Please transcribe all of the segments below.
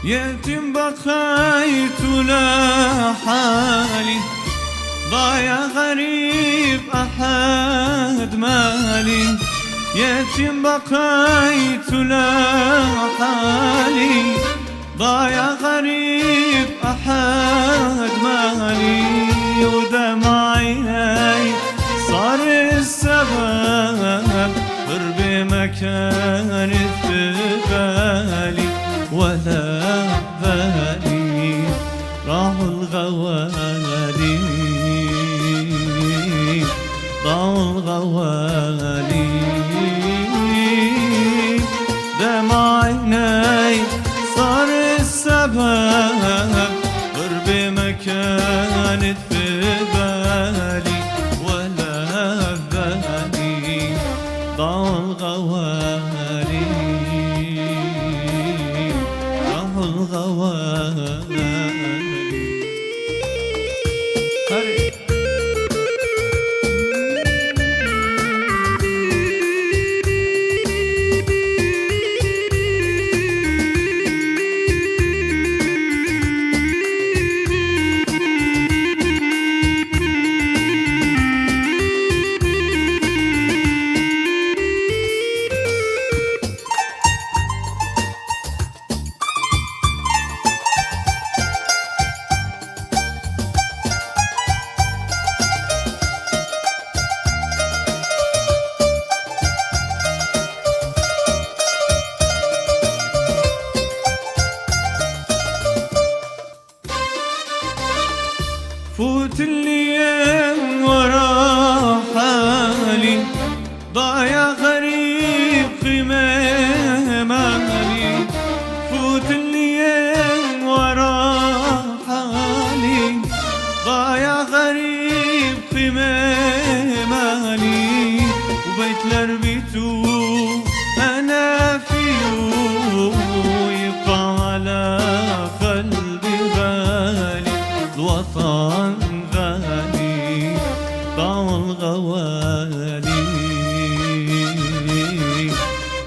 يتيم بقيت لحالي، ضايع غريب أحد مالي. يتيم بقيت لحالي، ضايع غريب أحد مالي. ودمع عيني صار السبب، قربي ما كانت ببالي ولا بالي. راحوا الغوالي، ضاعوا الغوالي. دمع عيني صار السبب، قربي ما كانت ببالي ولا بالي. ضاعوا الغوالي، ضاعوا الغوالي. فوت الايام ورا حالي، ضايع غريب خمام مالي. فوت الايام ورا حالي، ضايع غريب خمام مالي. وبيت لربيته انا فيه، يبقى على قلبي غالي. الوطن غالي، ضاعوا الغوالي،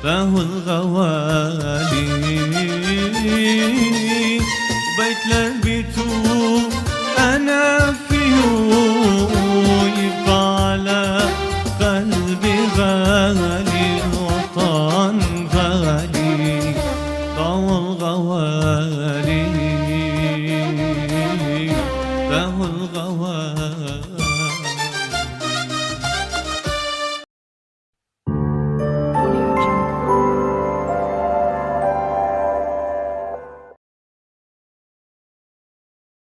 ضاعوا الغوالي. بيت لربيته أنا فيه، يبقى على قلبي غالي. الوطن غالي، ضاعوا الغوالي، له الغوالي.